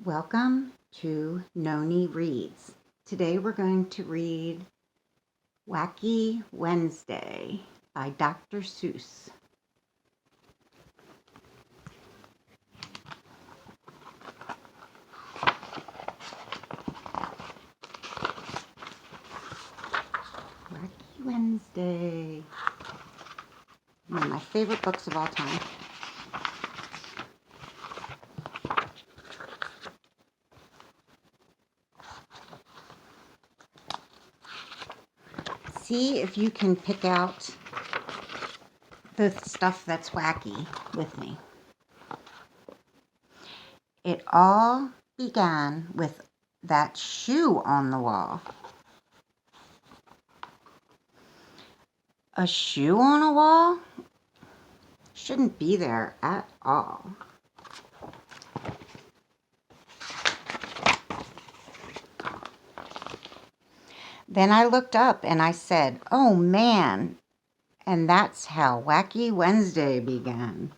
Welcome to Nonnie Reads. Today we're going to read Wacky Wednesday by Dr. Suess. Wacky Wednesday. One of my favorite books of all time. See if you can pick out the stuff that's wacky with me. It all began with that shoe on the wall. A shoe on a wall? Shouldn't be there at all. Then I looked up and I said, "Oh man," and that's how Wacky Wednesday began.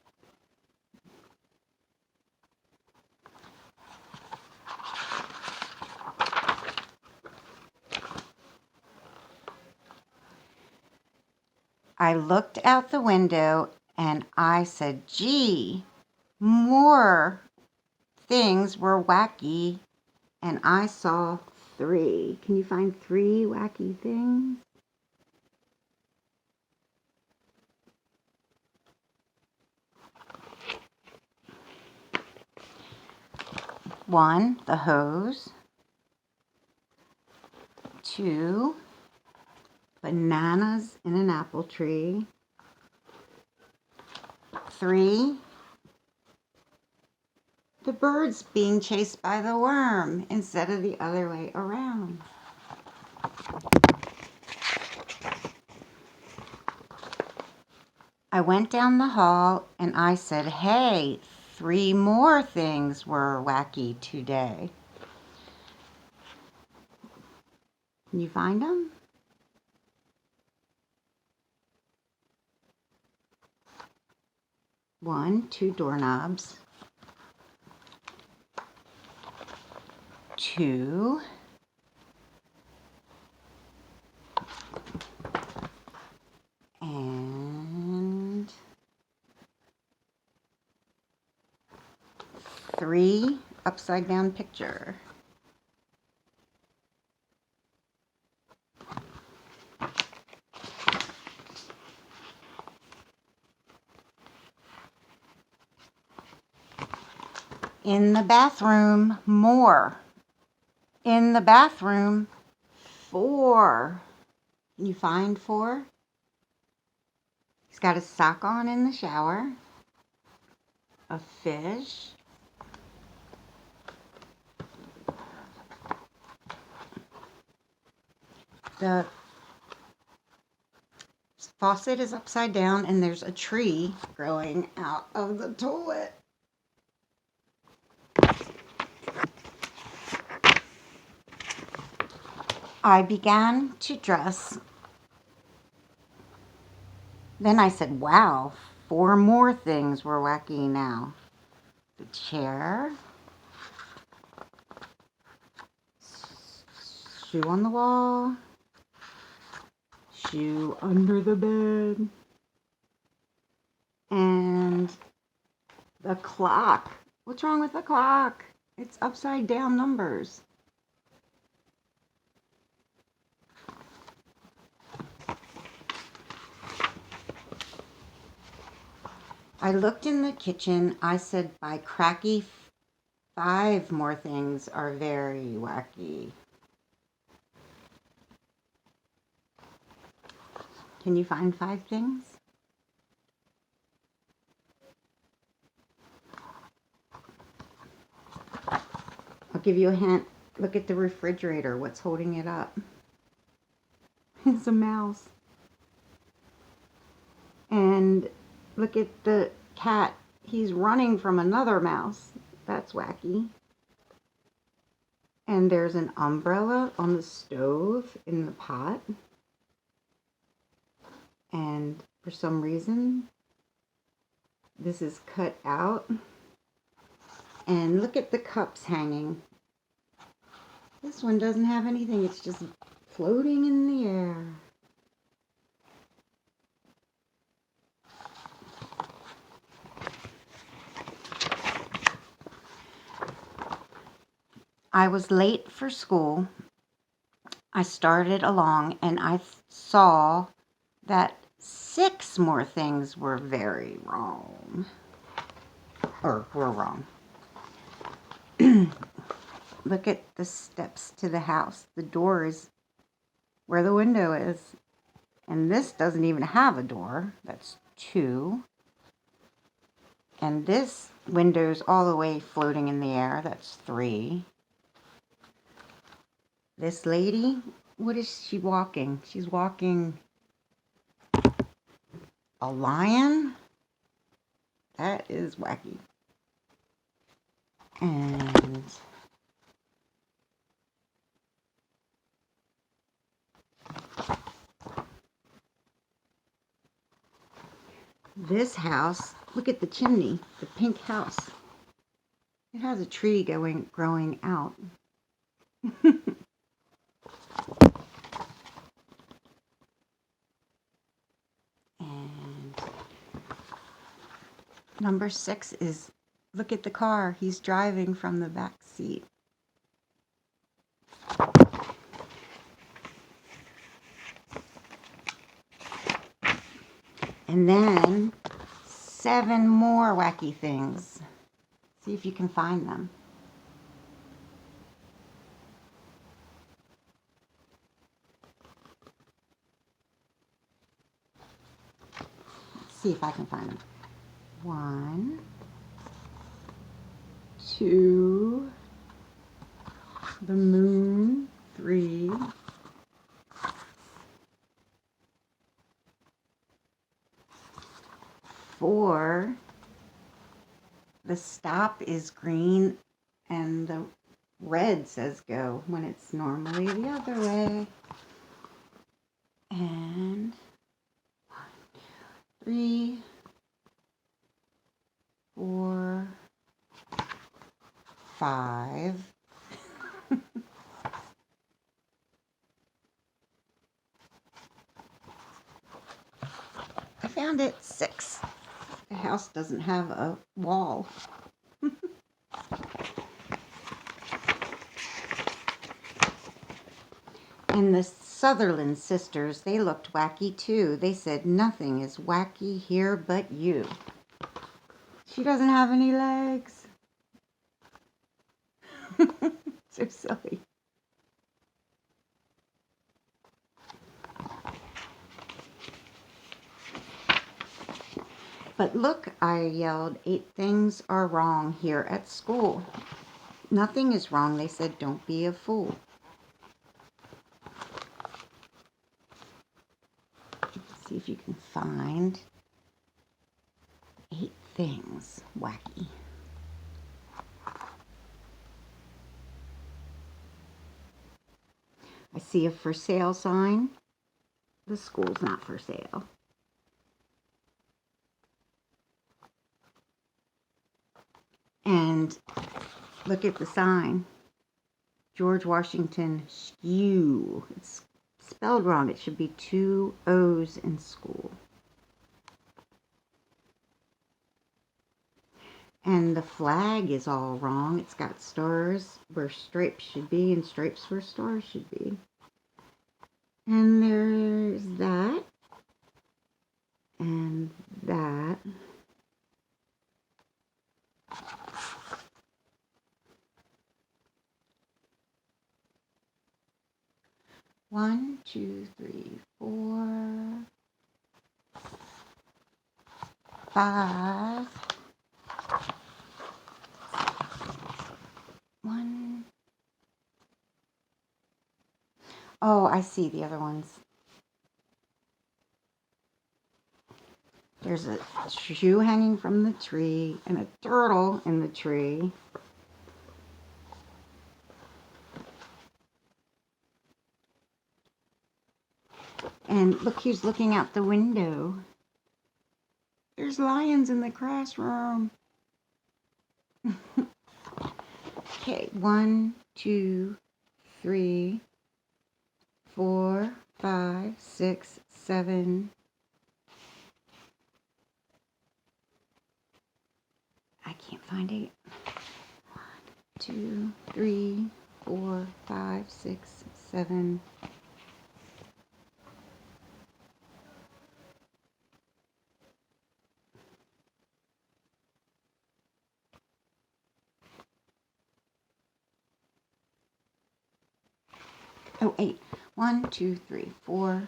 I looked out the window and I said, "Gee, more things were wacky," and I saw 3. Can you find 3 wacky things? One, the hose. 2, bananas in an apple tree. 3, the birds being chased by the worm instead of the other way around. I went down the hall and I said, "Hey, 3 more things were wacky today." Can you find them? One, 2 doorknobs. 2, and 3 upside down picture. In the bathroom, more. In the bathroom, 4. Can you find 4? He's got a sock on in the shower, a fish, the faucet is upside down, and there's a tree growing out of the toilet. I began to dress. Then I said, "Wow, 4 more things were wacky now." The chair, shoe on the wall, shoe under the bed, and the clock. What's wrong with the clock? It's upside down numbers. I looked in the kitchen. I said, "By cracky, 5 more things are very wacky." Can you find 5 things? I'll give you a hint. Look at the refrigerator. What's holding it up? It's a mouse. And look at the cat. He's running from another mouse. That's wacky. And there's an umbrella on the stove in the pot. And for some reason, this is cut out. And look at the cups hanging. This one doesn't have anything. It's just floating in the air. I was late for school. I started along and I saw that 6 more things were very wrong. Or were wrong. Look at the steps to the house. The door is where the window is. And this doesn't even have a door. That's 2. And this window's all the way floating in the air. That's 3. This lady, what is she walking? She's walking a lion? That is wacky. And this house, look at the chimney, the pink house. It has a tree growing out. And number 6 is, look at the car. He's driving from the back seat. And then 7 more wacky things. See if you can find them. Let's see if I can find them. 1, 2, the moon, 3, 4, the stop is green and the red says go when it's normally the other way. And 1, 2, 3, 4, 5. I found it, 6. The house doesn't have a wall. And the Sutherland sisters, they looked wacky too. They said, nothing is wacky here but you. She doesn't have any legs. So silly. But look, I yelled, 8 things are wrong here at school. Nothing is wrong, they said, don't be a fool. Let's see if you can find 8 things wacky. I see a for sale sign. The school's not for sale. And look at the sign. George Washington Skew. It's spelled wrong. It should be 2 O's in school. And the flag is all wrong. It's got stars where stripes should be and stripes where stars should be. And there's that. And that. One, 2, 3, 4, 5. 1. Oh, I see the other ones. There's a shoe hanging from the tree and a turtle in the tree. And look who's looking out the window. There's lions in the classroom. Okay, 1, 2, 3, 4, 5, 6, 7. I can't find 8. 1, 2, 3, 4, 5, 6, 7. Oh, 8. 1, 2, 3, 4,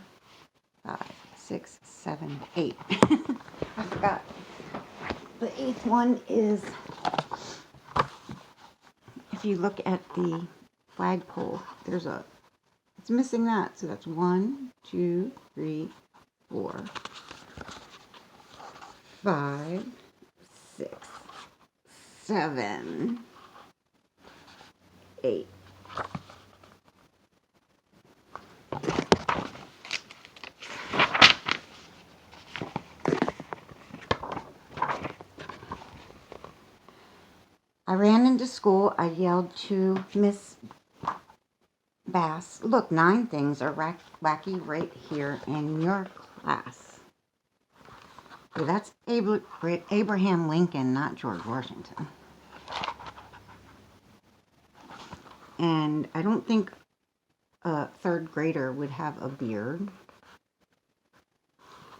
5, 6, 7, 8. I forgot. The 8th one is, if you look at the flagpole, it's missing that. So that's 1, 2, 3, 4, 5, 6, 7, 8. I ran into school. I yelled to Miss Bass, "Look, 9 things are wacky right here in your class." Well, that's Abraham Lincoln, not George Washington. And I don't think a 3rd grader would have a beard.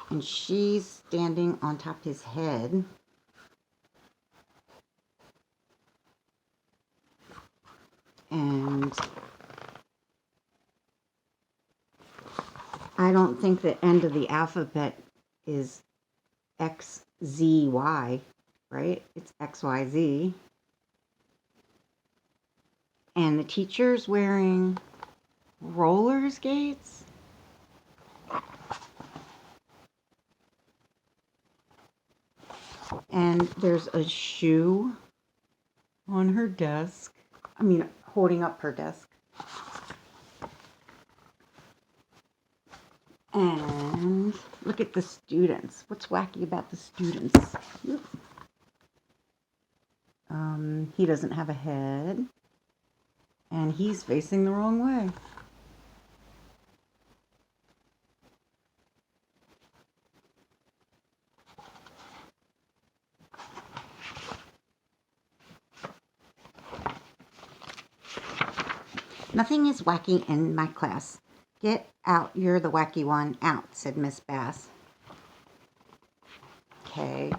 And she's standing on top of his head. And I don't think the end of the alphabet is X, Z, Y, right? It's X, Y, Z. And the teacher's wearing roller skates. And there's a shoe on her desk. Holding up her desk. And look at the students. What's wacky about the students? He doesn't have a head. And he's facing the wrong way. "Nothing is wacky in my class. Get out, you're the wacky one. Out," said Miss Bass. Okay,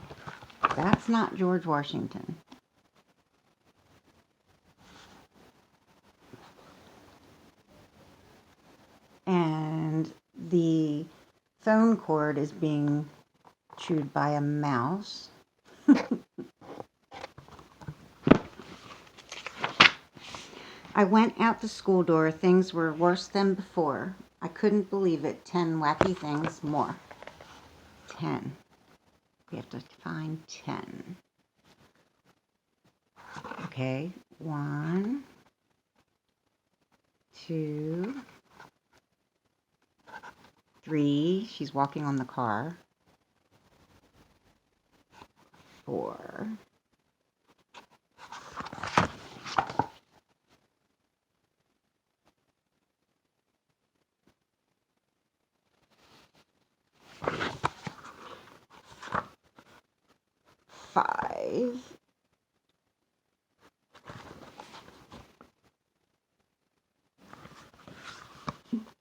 that's not George Washington. And the phone cord is being chewed by a mouse. I went out the school door. Things were worse than before. I couldn't believe it. 10 wacky things more. 10. We have to find 10. Okay. 1, 2, 3. She's walking on the car. 4. 5.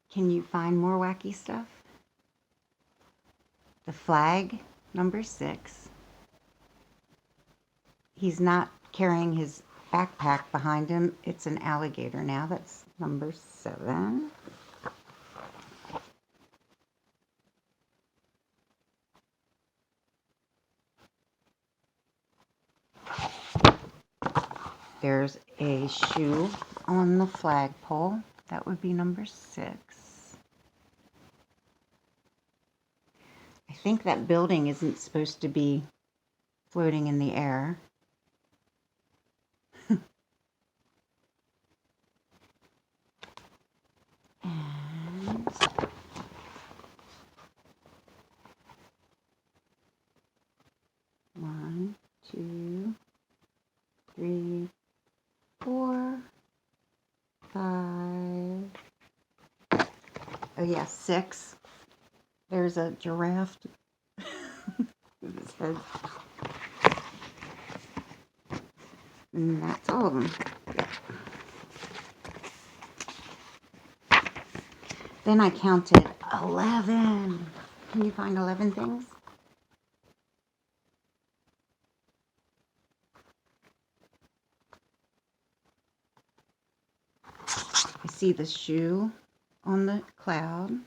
Can you find more wacky stuff? The flag, number 6. He's not carrying his backpack behind him. It's an alligator now. That's number 7. There's a shoe on the flagpole. That would be number 6. I think that building isn't supposed to be floating in the air. And 1, 2, 3, 4, Oh yeah, 6. There's a giraffe with his head. And that's all of them. Yep. Then I counted 11. Can you find 11 things? I see the shoe on the cloud.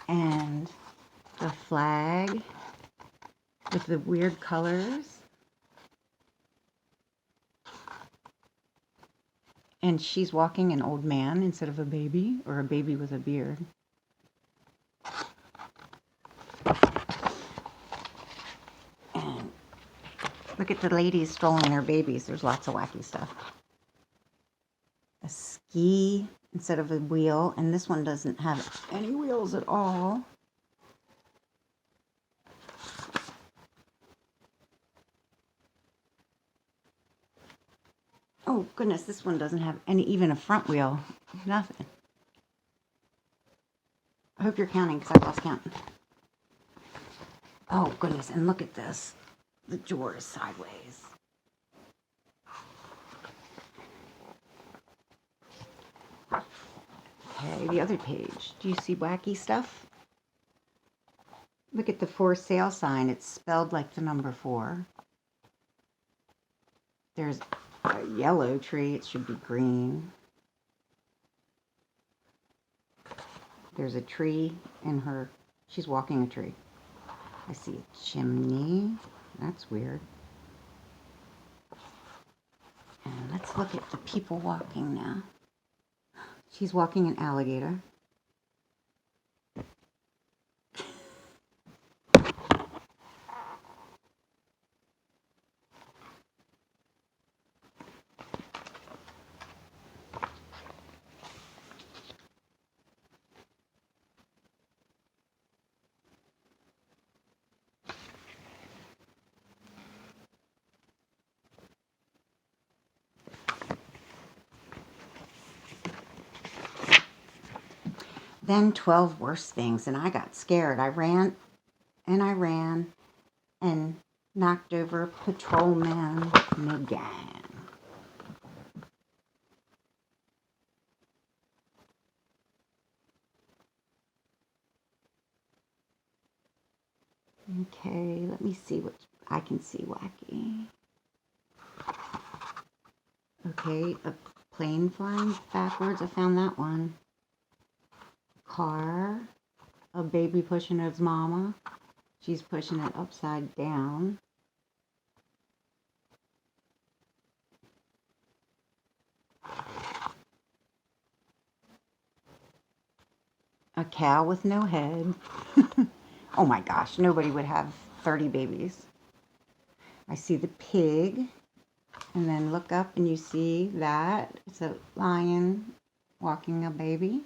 And the flag with the weird colors. And she's walking an old man instead of a baby, or a baby with a beard. And look at the ladies strolling their babies. There's lots of wacky stuff. A ski instead of a wheel, and this one doesn't have any wheels at all. Oh goodness, this one doesn't have even a front wheel. Nothing. I hope you're counting because I lost count. Oh goodness, and look at this. The door is sideways. Okay, the other page. Do you see wacky stuff? Look at the for sale sign. It's spelled like the number 4. There's a yellow tree. It should be green. There's a tree in her. She's walking a tree. I see a chimney. That's weird. And let's look at the people walking now. She's walking an alligator. Then 12 worse things, and I got scared. I ran and knocked over Patrolman McGann. Okay, let me see what I can see wacky. Okay, a plane flying backwards. I found that one. Car. A baby pushing its mama. She's pushing it upside down. A cow with no head. Oh my gosh, nobody would have 30 babies. I see the pig. And then look up and you see that. It's a lion walking a baby.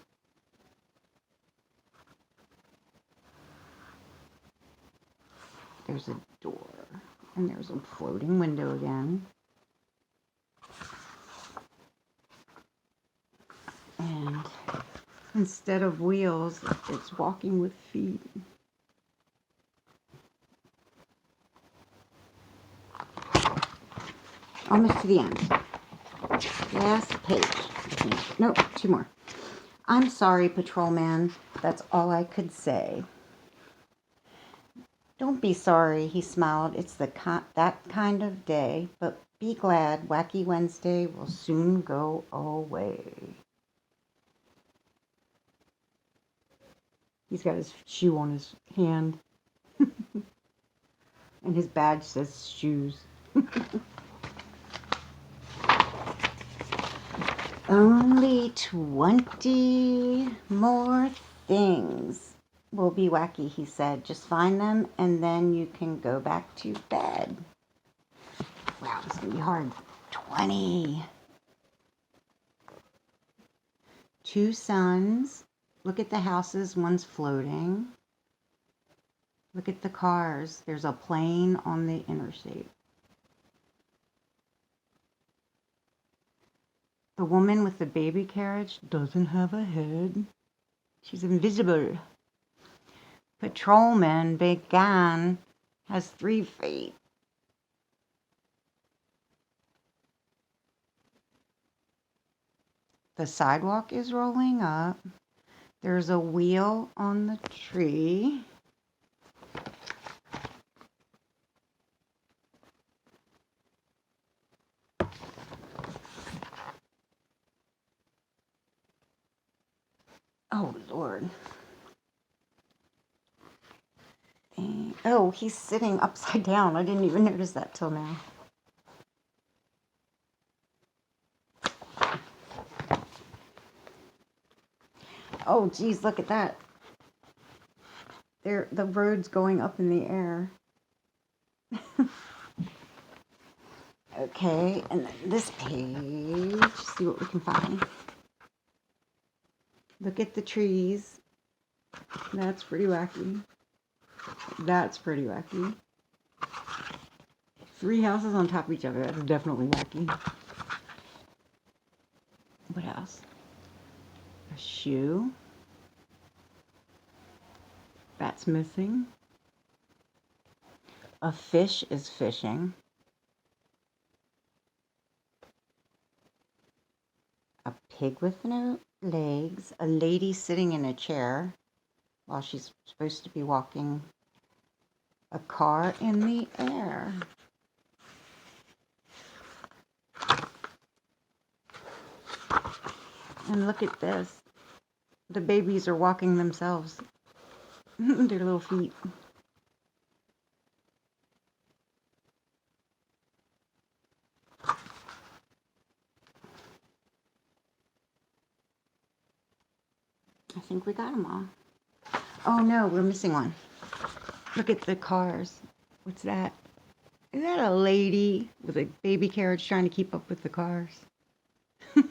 There's a door. And there's a floating window again. And instead of wheels, it's walking with feet. Almost to the end. Last page. Nope, 2 more. I'm sorry, Patrolman. That's all I could say. Don't be sorry, he smiled. It's that kind of day. But be glad Wacky Wednesday will soon go away. He's got his shoe on his hand. And his badge says shoes. Only 20 more things will be wacky, he said. Just find them and then you can go back to bed. Wow, it's going to be hard. 20. 2 suns. Look at the houses. One's floating. Look at the cars. There's a plane on the interstate. The woman with the baby carriage doesn't have a head. She's invisible. Patrolman Big Gan has 3 feet. The sidewalk is rolling up. There's a wheel on the tree. Oh, Lord. And, oh, he's sitting upside down. I didn't even notice that till now. Oh, geez, look at that. The road's going up in the air. Okay, and then this page, see what we can find. Look at the trees. That's pretty wacky. That's pretty wacky. 3 houses on top of each other. That's definitely wacky. What else? A shoe. That's missing. A fish is fishing. A pig with no legs. A lady sitting in a chair while she's supposed to be walking. A car in the air. And look at this. The babies are walking themselves. Their little feet. I think we got them all. Oh no, we're missing one. Look at the cars. What's that? Is that a lady with a baby carriage trying to keep up with the cars? I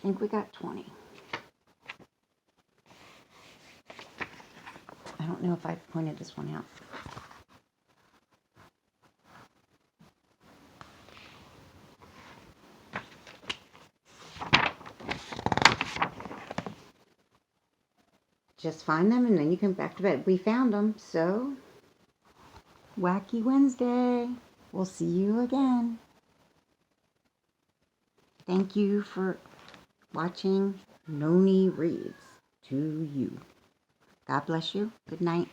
think we got 20. I don't know if I pointed this one out. Just find them and then you can go back to bed. We found them, so Wacky Wednesday. We'll see you again. Thank you for watching Nonnie Reads to you. God bless you. Good night.